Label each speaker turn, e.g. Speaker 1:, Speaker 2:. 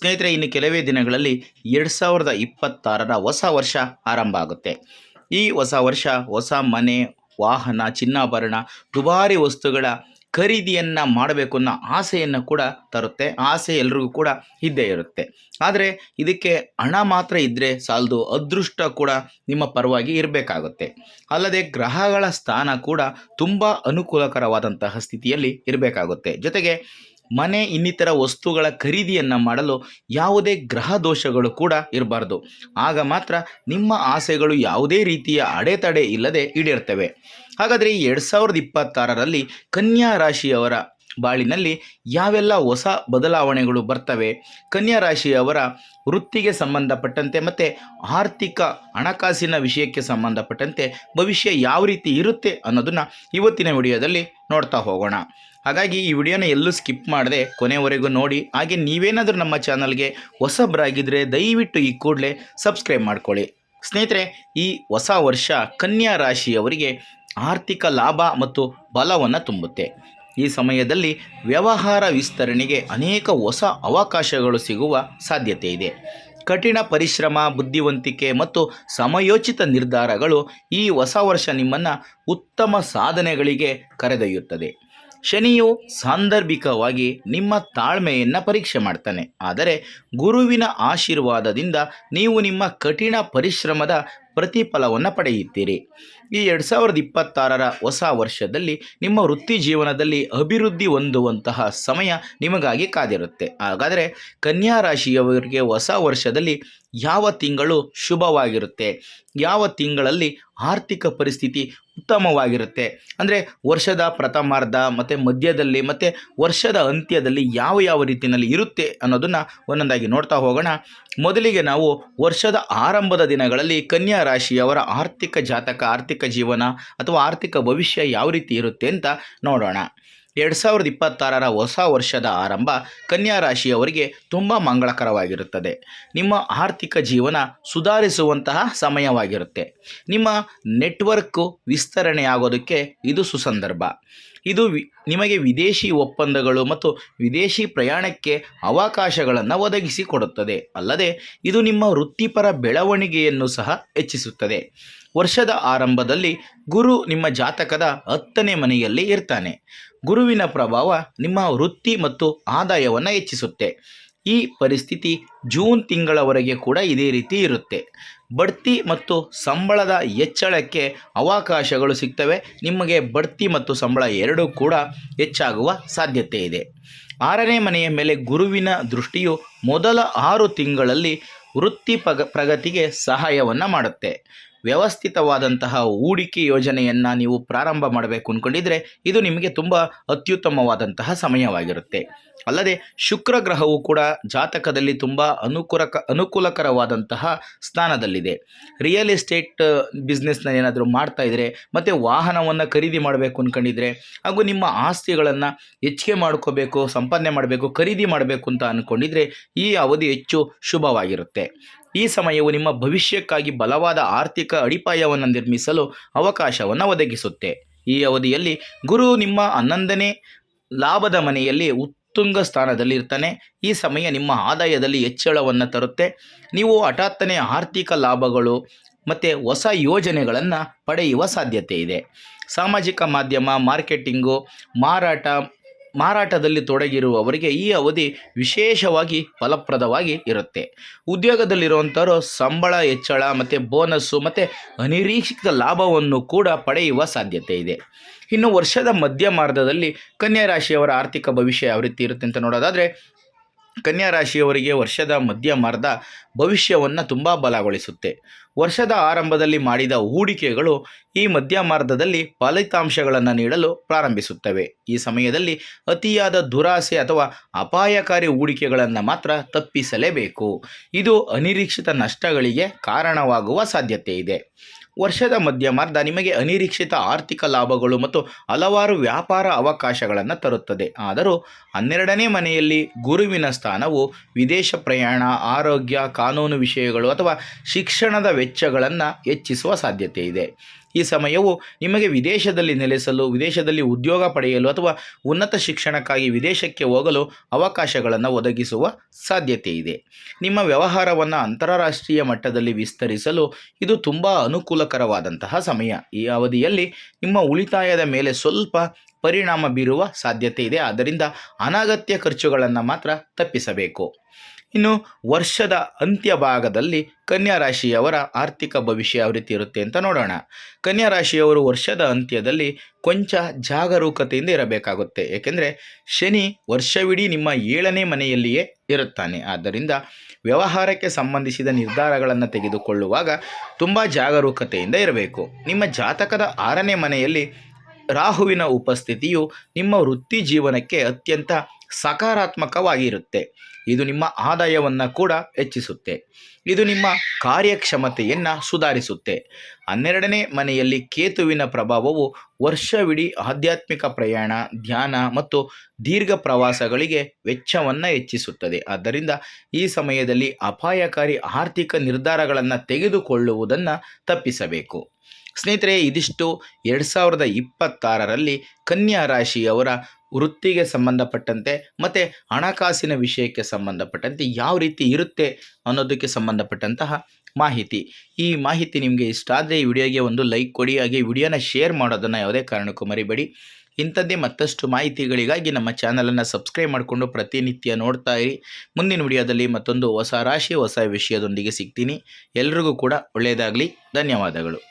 Speaker 1: ಸ್ನೇಹಿತರೆ, ಇನ್ನು ಕೆಲವೇ ದಿನಗಳಲ್ಲಿ 2026ರ ಹೊಸ ವರ್ಷ ಆರಂಭ ಆಗುತ್ತೆ. ಈ ಹೊಸ ವರ್ಷ ಹೊಸ ಮನೆ, ವಾಹನ, ಚಿನ್ನಾಭರಣ, ದುಬಾರಿ ವಸ್ತುಗಳ ಖರೀದಿಯನ್ನು ಮಾಡಬೇಕು ಅನ್ನೋ ಆಸೆಯನ್ನು ಕೂಡ ತರುತ್ತೆ. ಆಸೆ ಎಲ್ರಿಗೂ ಕೂಡ ಇದ್ದೇ ಇರುತ್ತೆ. ಆದರೆ ಇದಕ್ಕೆ ಹಣ ಮಾತ್ರ ಇದ್ದರೆ ಸಾಲದು, ಅದೃಷ್ಟ ಕೂಡ ನಿಮ್ಮ ಪರವಾಗಿ ಇರಬೇಕಾಗುತ್ತೆ. ಅಲ್ಲದೆ ಗ್ರಹಗಳ ಸ್ಥಾನ ಕೂಡ ತುಂಬ ಅನುಕೂಲಕರವಾದಂತಹ ಸ್ಥಿತಿಯಲ್ಲಿ ಇರಬೇಕಾಗುತ್ತೆ. ಜೊತೆಗೆ ಮನೆ ಇನ್ನಿತರ ವಸ್ತುಗಳ ಖರೀದಿಯನ್ನು ಮಾಡಲು ಯಾವುದೇ ಗ್ರಹ ದೋಷಗಳು ಕೂಡ ಇರಬಾರ್ದು. ಆಗ ಮಾತ್ರ ನಿಮ್ಮ ಆಸೆಗಳು ಯಾವುದೇ ರೀತಿಯ ಅಡೆತಡೆ ಇಲ್ಲದೆ ಈಡೇರ್ತವೆ. ಹಾಗಾದರೆ ಈ 2026ರಲ್ಲಿ ಕನ್ಯಾ ರಾಶಿಯವರ ಬಾಳಿನಲ್ಲಿ ಯಾವೆಲ್ಲ ಹೊಸ ಬದಲಾವಣೆಗಳು ಬರ್ತವೆ, ಕನ್ಯಾ ರಾಶಿಯವರ ವೃತ್ತಿಗೆ ಸಂಬಂಧಪಟ್ಟಂತೆ ಮತ್ತು ಆರ್ಥಿಕ ಹಣಕಾಸಿನ ವಿಷಯಕ್ಕೆ ಸಂಬಂಧಪಟ್ಟಂತೆ ಭವಿಷ್ಯ ಯಾವ ರೀತಿ ಇರುತ್ತೆ ಅನ್ನೋದನ್ನು ಇವತ್ತಿನ ವಿಡಿಯೋದಲ್ಲಿ ನೋಡ್ತಾ ಹೋಗೋಣ. ಹಾಗಾಗಿ ಈ ವಿಡಿಯೋನ ಎಲ್ಲೂ ಸ್ಕಿಪ್ ಮಾಡದೆ ಕೊನೆವರೆಗೂ ನೋಡಿ. ಹಾಗೆ ನೀವೇನಾದರೂ ನಮ್ಮ ಚಾನಲ್ಗೆ ಹೊಸಬರಾಗಿದ್ದರೆ ದಯವಿಟ್ಟು ಈ ಕೂಡಲೇ ಸಬ್ಸ್ಕ್ರೈಬ್ ಮಾಡ್ಕೊಳ್ಳಿ. ಸ್ನೇಹಿತರೆ, ಈ ಹೊಸ ವರ್ಷ ಕನ್ಯಾ ರಾಶಿಯವರಿಗೆ ಆರ್ಥಿಕ ಲಾಭ ಮತ್ತು ಬಲವನ್ನು ತುಂಬುತ್ತೆ. ಈ ಸಮಯದಲ್ಲಿ ವ್ಯವಹಾರ ವಿಸ್ತರಣೆಗೆ ಅನೇಕ ಹೊಸ ಅವಕಾಶಗಳು ಸಿಗುವ ಸಾಧ್ಯತೆ ಇದೆ. ಕಠಿಣ ಪರಿಶ್ರಮ, ಬುದ್ಧಿವಂತಿಕೆ ಮತ್ತು ಸಮಯೋಚಿತ ನಿರ್ಧಾರಗಳು ಈ ಹೊಸ ವರ್ಷ ನಿಮ್ಮನ್ನು ಉತ್ತಮ ಸಾಧನೆಗಳಿಗೆ ಕರೆದೊಯ್ಯುತ್ತದೆ. ಶನಿಯು ಸಾಂದರ್ಭಿಕವಾಗಿ ನಿಮ್ಮ ತಾಳ್ಮೆಯನ್ನು ಪರೀಕ್ಷೆ ಮಾಡ್ತಾನೆ, ಆದರೆ ಗುರುವಿನ ಆಶೀರ್ವಾದದಿಂದ ನೀವು ನಿಮ್ಮ ಕಠಿಣ ಪರಿಶ್ರಮದ ಪ್ರತಿಫಲವನ್ನು ಪಡೆಯುತ್ತೀರಿ. ಈ 2026ರ ಹೊಸ ವರ್ಷದಲ್ಲಿ ನಿಮ್ಮ ವೃತ್ತಿ ಜೀವನದಲ್ಲಿ ಅಭಿವೃದ್ಧಿ ಹೊಂದುವಂತಹ ಸಮಯ ನಿಮಗಾಗಿ ಕಾದಿರುತ್ತೆ. ಹಾಗಾದರೆ ಕನ್ಯಾ ರಾಶಿಯವರಿಗೆ ಹೊಸ ವರ್ಷದಲ್ಲಿ ಯಾವ ತಿಂಗಳು ಶುಭವಾಗಿರುತ್ತೆ, ಯಾವ ತಿಂಗಳಲ್ಲಿ ಆರ್ಥಿಕ ಪರಿಸ್ಥಿತಿ ಉತ್ತಮವಾಗಿರುತ್ತೆ, ಅಂದರೆ ವರ್ಷದ ಪ್ರಥಮಾರ್ಧ ಮತ್ತು ಮಧ್ಯದಲ್ಲಿ ಮತ್ತು ವರ್ಷದ ಅಂತ್ಯದಲ್ಲಿ ಯಾವ ಯಾವ ರೀತಿಯಲ್ಲಿ ಇರುತ್ತೆ ಅನ್ನೋದನ್ನು ಒಂದೊಂದಾಗಿ ನೋಡ್ತಾ ಹೋಗೋಣ. ಮೊದಲಿಗೆ ನಾವು ವರ್ಷದ ಆರಂಭದ ದಿನಗಳಲ್ಲಿ ಕನ್ಯಾ ರಾಶಿಯವರ ಆರ್ಥಿಕ ಜಾತಕ, ಆರ್ಥಿಕ ಜೀವನ ಅಥವಾ ಆರ್ಥಿಕ ಭವಿಷ್ಯ ಯಾವ ರೀತಿ ಇರುತ್ತೆ ಅಂತ ನೋಡೋಣ. 2026ರ ಹೊಸ ವರ್ಷದ ಆರಂಭ ಕನ್ಯಾ ರಾಶಿಯವರಿಗೆ ತುಂಬ ಮಂಗಳಕರವಾಗಿರುತ್ತದೆ. ನಿಮ್ಮ ಆರ್ಥಿಕ ಜೀವನ ಸುಧಾರಿಸುವಂತಹ ಸಮಯವಾಗಿರುತ್ತೆ. ನಿಮ್ಮ ನೆಟ್ವರ್ಕು ವಿಸ್ತರಣೆಯಾಗೋದಕ್ಕೆ ಇದು ಸುಸಂದರ್ಭ. ಇದು ನಿಮಗೆ ವಿದೇಶಿ ಒಪ್ಪಂದಗಳು ಮತ್ತು ವಿದೇಶಿ ಪ್ರಯಾಣಕ್ಕೆ ಅವಕಾಶಗಳನ್ನು ಒದಗಿಸಿಕೊಡುತ್ತದೆ. ಅಲ್ಲದೆ ಇದು ನಿಮ್ಮ ವೃತ್ತಿಪರ ಬೆಳವಣಿಗೆಯನ್ನು ಸಹ ಹೆಚ್ಚಿಸುತ್ತದೆ. ವರ್ಷದ ಆರಂಭದಲ್ಲಿ ಗುರು ನಿಮ್ಮ ಜಾತಕದ 10ನೇ ಮನೆಯಲ್ಲಿ ಇರ್ತಾನೆ. ಗುರುವಿನ ಪ್ರಭಾವ ನಿಮ್ಮ ವೃತ್ತಿ ಮತ್ತು ಆದಾಯವನ್ನು ಹೆಚ್ಚಿಸುತ್ತೆ. ಈ ಪರಿಸ್ಥಿತಿ ಜೂನ್ ತಿಂಗಳವರೆಗೆ ಕೂಡ ಇದೇ ರೀತಿ ಇರುತ್ತೆ. ಬಡ್ತಿ ಮತ್ತು ಸಂಬಳದ ಹೆಚ್ಚಳಕ್ಕೆ ಅವಕಾಶಗಳು ಸಿಗ್ತವೆ. ನಿಮಗೆ ಬಡ್ತಿ ಮತ್ತು ಸಂಬಳ ಎರಡೂ ಕೂಡ ಹೆಚ್ಚಾಗುವ ಸಾಧ್ಯತೆ ಇದೆ. 6ನೇ ಮನೆಯ ಮೇಲೆ ಗುರುವಿನ ದೃಷ್ಟಿಯು ಮೊದಲ 6 ತಿಂಗಳಲ್ಲಿ ವೃತ್ತಿ ಪ್ರಗತಿಗೆ ಸಹಾಯವನ್ನು ಮಾಡುತ್ತೆ. ವ್ಯವಸ್ಥಿತವಾದಂತಹ ಹೂಡಿಕೆ ಯೋಜನೆಯನ್ನು ನೀವು ಪ್ರಾರಂಭ ಮಾಡಬೇಕು ಅಂದ್ಕೊಂಡಿದ್ರೆ ಇದು ನಿಮಗೆ ತುಂಬ ಅತ್ಯುತ್ತಮವಾದಂತಹ ಸಮಯವಾಗಿರುತ್ತೆ. ಅಲ್ಲದೆ ಶುಕ್ರ ಗ್ರಹವು ಕೂಡ ಜಾತಕದಲ್ಲಿ ತುಂಬ ಅನುಕೂಲಕರವಾದಂತಹ ಸ್ಥಾನದಲ್ಲಿದೆ. ರಿಯಲ್ ಎಸ್ಟೇಟ್ ಬಿಸ್ನೆಸ್ನ ಏನಾದರೂ ಮಾಡ್ತಾ ಇದ್ದರೆ ಮತ್ತು ವಾಹನವನ್ನು ಖರೀದಿ ಮಾಡಬೇಕು ಅಂದ್ಕೊಂಡಿದ್ರೆ ಹಾಗೂ ನಿಮ್ಮ ಆಸ್ತಿಗಳನ್ನು ಹೆಚ್ಚಿಗೆ ಮಾಡ್ಕೋಬೇಕು, ಸಂಪಾದನೆ ಮಾಡಬೇಕು, ಖರೀದಿ ಮಾಡಬೇಕು ಅಂತ ಅಂದ್ಕೊಂಡಿದ್ರೆ ಈ ಅವಧಿ ಹೆಚ್ಚು ಶುಭವಾಗಿರುತ್ತೆ. ಈ ಸಮಯವು ನಿಮ್ಮ ಭವಿಷ್ಯಕ್ಕಾಗಿ ಬಲವಾದ ಆರ್ಥಿಕ ಅಡಿಪಾಯವನ್ನು ನಿರ್ಮಿಸಲು ಅವಕಾಶವನ್ನು ಒದಗಿಸುತ್ತೆ. ಈ ಅವಧಿಯಲ್ಲಿ ಗುರು ನಿಮ್ಮ 11ನೇ ಲಾಭದ ಮನೆಯಲ್ಲಿ ಉತ್ತುಂಗ ಸ್ಥಾನದಲ್ಲಿ ಇರ್ತಾನೆ. ಈ ಸಮಯ ನಿಮ್ಮ ಆದಾಯದಲ್ಲಿ ಹೆಚ್ಚಳವನ್ನು ತರುತ್ತೆ. ನೀವು ಹಠಾತ್ತನೆ ಆರ್ಥಿಕ ಲಾಭಗಳು ಮತ್ತು ಹೊಸ ಯೋಜನೆಗಳನ್ನು ಪಡೆಯುವ ಸಾಧ್ಯತೆ ಇದೆ. ಸಾಮಾಜಿಕ ಮಾಧ್ಯಮ, ಮಾರ್ಕೆಟಿಂಗು, ಮಾರಾಟದಲ್ಲಿ ತೊಡಗಿರುವವರಿಗೆ ಈ ಅವಧಿ ವಿಶೇಷವಾಗಿ ಫಲಪ್ರದವಾಗಿ ಇರುತ್ತೆ. ಉದ್ಯೋಗದಲ್ಲಿರುವಂಥವರು ಸಂಬಳ ಹೆಚ್ಚಳ ಮತ್ತು ಬೋನಸ್ಸು ಮತ್ತು ಅನಿರೀಕ್ಷಿತ ಲಾಭವನ್ನು ಕೂಡ ಪಡೆಯುವ ಸಾಧ್ಯತೆ ಇದೆ. ಇನ್ನು ವರ್ಷದ ಮಧ್ಯಮಾರ್ಧದಲ್ಲಿ ಕನ್ಯಾ ರಾಶಿಯವರ ಆರ್ಥಿಕ ಭವಿಷ್ಯ ಯಾವ ರೀತಿ ಇರುತ್ತೆ ಅಂತ ನೋಡೋದಾದರೆ, ಕನ್ಯಾ ರಾಶಿಯವರಿಗೆ ವರ್ಷದ ಮಧ್ಯಮಾರ್ಧ ಭವಿಷ್ಯವನ್ನು ತುಂಬ ಬಲಗೊಳಿಸುತ್ತೆ. ವರ್ಷದ ಆರಂಭದಲ್ಲಿ ಮಾಡಿದ ಹೂಡಿಕೆಗಳು ಈ ಮಧ್ಯಮಾರ್ಧದಲ್ಲಿ ಫಲಿತಾಂಶಗಳನ್ನು ನೀಡಲು ಪ್ರಾರಂಭಿಸುತ್ತವೆ. ಈ ಸಮಯದಲ್ಲಿ ಅತಿಯಾದ ದುರಾಸೆ ಅಥವಾ ಅಪಾಯಕಾರಿ ಹೂಡಿಕೆಗಳನ್ನು ಮಾತ್ರ ತಪ್ಪಿಸಲೇಬೇಕು. ಇದು ಅನಿರೀಕ್ಷಿತ ನಷ್ಟಗಳಿಗೆ ಕಾರಣವಾಗುವ ಸಾಧ್ಯತೆ ಇದೆ. ವರ್ಷದ ಮಧ್ಯಮಾರ್ಧ ನಿಮಗೆ ಅನಿರೀಕ್ಷಿತ ಆರ್ಥಿಕ ಲಾಭಗಳು ಮತ್ತು ಹಲವಾರು ವ್ಯಾಪಾರ ಅವಕಾಶಗಳನ್ನು ತರುತ್ತದೆ. ಆದರೂ 12ನೇ ಮನೆಯಲ್ಲಿ ಗುರುವಿನ ಸ್ಥಾನವು ವಿದೇಶ ಪ್ರಯಾಣ, ಆರೋಗ್ಯ, ಕಾನೂನು ವಿಷಯಗಳು ಅಥವಾ ಶಿಕ್ಷಣದ ವೆಚ್ಚಗಳನ್ನು ಹೆಚ್ಚಿಸುವ ಸಾಧ್ಯತೆ ಇದೆ. ಈ ಸಮಯವು ನಿಮಗೆ ವಿದೇಶದಲ್ಲಿ ನೆಲೆಸಲು, ವಿದೇಶದಲ್ಲಿ ಉದ್ಯೋಗ ಪಡೆಯಲು ಅಥವಾ ಉನ್ನತ ಶಿಕ್ಷಣಕ್ಕಾಗಿ ವಿದೇಶಕ್ಕೆ ಹೋಗಲು ಅವಕಾಶಗಳನ್ನು ಒದಗಿಸುವ ಸಾಧ್ಯತೆ ಇದೆ. ನಿಮ್ಮ ವ್ಯವಹಾರವನ್ನು ಅಂತಾರಾಷ್ಟ್ರೀಯ ಮಟ್ಟದಲ್ಲಿ ವಿಸ್ತರಿಸಲು ಇದು ತುಂಬ ಅನುಕೂಲಕರವಾದಂತಹ ಸಮಯ. ಈ ಅವಧಿಯಲ್ಲಿ ನಿಮ್ಮ ಉಳಿತಾಯದ ಮೇಲೆ ಸ್ವಲ್ಪ ಪರಿಣಾಮ ಬೀರುವ ಸಾಧ್ಯತೆ ಇದೆ. ಆದ್ದರಿಂದ ಅನಗತ್ಯ ಖರ್ಚುಗಳನ್ನು ಮಾತ್ರ ತಪ್ಪಿಸಬೇಕು. ಇನ್ನು ವರ್ಷದ ಅಂತ್ಯ ಭಾಗದಲ್ಲಿ ಕನ್ಯಾ ರಾಶಿಯವರ ಆರ್ಥಿಕ ಭವಿಷ್ಯ ಯಾವ ರೀತಿ ಇರುತ್ತೆ ಅಂತ ನೋಡೋಣ. ಕನ್ಯಾ ರಾಶಿಯವರು ವರ್ಷದ ಅಂತ್ಯದಲ್ಲಿ ಕೊಂಚ ಜಾಗರೂಕತೆಯಿಂದ ಇರಬೇಕಾಗುತ್ತೆ. ಏಕೆಂದರೆ ಶನಿ ವರ್ಷವಿಡೀ ನಿಮ್ಮ 7ನೇ ಮನೆಯಲ್ಲಿಯೇ ಇರುತ್ತಾನೆ. ಆದ್ದರಿಂದ ವ್ಯವಹಾರಕ್ಕೆ ಸಂಬಂಧಿಸಿದ ನಿರ್ಧಾರಗಳನ್ನು ತೆಗೆದುಕೊಳ್ಳುವಾಗ ತುಂಬ ಜಾಗರೂಕತೆಯಿಂದ ಇರಬೇಕು. ನಿಮ್ಮ ಜಾತಕದ 6ನೇ ಮನೆಯಲ್ಲಿ ರಾಹುವಿನ ಉಪಸ್ಥಿತಿಯು ನಿಮ್ಮ ವೃತ್ತಿ ಜೀವನಕ್ಕೆ ಅತ್ಯಂತ ಸಕಾರಾತ್ಮಕವಾಗಿರುತ್ತೆ. ಇದು ನಿಮ್ಮ ಆದಾಯವನ್ನು ಕೂಡ ಹೆಚ್ಚಿಸುತ್ತೆ. ಇದು ನಿಮ್ಮ ಕಾರ್ಯಕ್ಷಮತೆಯನ್ನು ಸುಧಾರಿಸುತ್ತೆ. 12ನೇ ಮನೆಯಲ್ಲಿ ಕೇತುವಿನ ಪ್ರಭಾವವು ವರ್ಷವಿಡೀ ಆಧ್ಯಾತ್ಮಿಕ ಪ್ರಯಾಣ, ಧ್ಯಾನ ಮತ್ತು ದೀರ್ಘ ಪ್ರವಾಸಗಳಿಗೆ ವೆಚ್ಚವನ್ನು ಹೆಚ್ಚಿಸುತ್ತದೆ. ಆದ್ದರಿಂದ ಈ ಸಮಯದಲ್ಲಿ ಅಪಾಯಕಾರಿ ಆರ್ಥಿಕ ನಿರ್ಧಾರಗಳನ್ನು ತೆಗೆದುಕೊಳ್ಳುವುದನ್ನು ತಪ್ಪಿಸಬೇಕು. ಸ್ನೇಹಿತರೆ, ಇದಿಷ್ಟು 2026ರಲ್ಲಿ ಕನ್ಯಾ ರಾಶಿಯವರ ವೃತ್ತಿಗೆ ಸಂಬಂಧಪಟ್ಟಂತೆ ಮತ್ತು ಹಣಕಾಸಿನ ವಿಷಯಕ್ಕೆ ಸಂಬಂಧಪಟ್ಟಂತೆ ಯಾವ ರೀತಿ ಇರುತ್ತೆ ಅನ್ನೋದಕ್ಕೆ ಸಂಬಂಧಪಟ್ಟಂತಹ ಮಾಹಿತಿ. ಈ ಮಾಹಿತಿ ನಿಮಗೆ ಇಷ್ಟ ಆದರೆ ಈ ವಿಡಿಯೋಗೆ ಒಂದು ಲೈಕ್ ಕೊಡಿ. ಹಾಗೆ ವಿಡಿಯೋನ ಶೇರ್ ಮಾಡೋದನ್ನು ಯಾವುದೇ ಕಾರಣಕ್ಕೂ ಮರಿಬೇಡಿ. ಇಂಥದ್ದೇ ಮತ್ತಷ್ಟು ಮಾಹಿತಿಗಳಿಗಾಗಿ ನಮ್ಮ ಚಾನಲನ್ನು ಸಬ್ಸ್ಕ್ರೈಬ್ ಮಾಡಿಕೊಂಡು ಪ್ರತಿನಿತ್ಯ ನೋಡ್ತಾ ಇರಿ. ಮುಂದಿನ ವಿಡಿಯೋದಲ್ಲಿ ಮತ್ತೊಂದು ಹೊಸ ರಾಶಿ ಹೊಸ ವಿಷಯದೊಂದಿಗೆ ಸಿಗ್ತೀನಿ. ಎಲ್ರಿಗೂ ಕೂಡ ಒಳ್ಳೆಯದಾಗಲಿ. ಧನ್ಯವಾದಗಳು.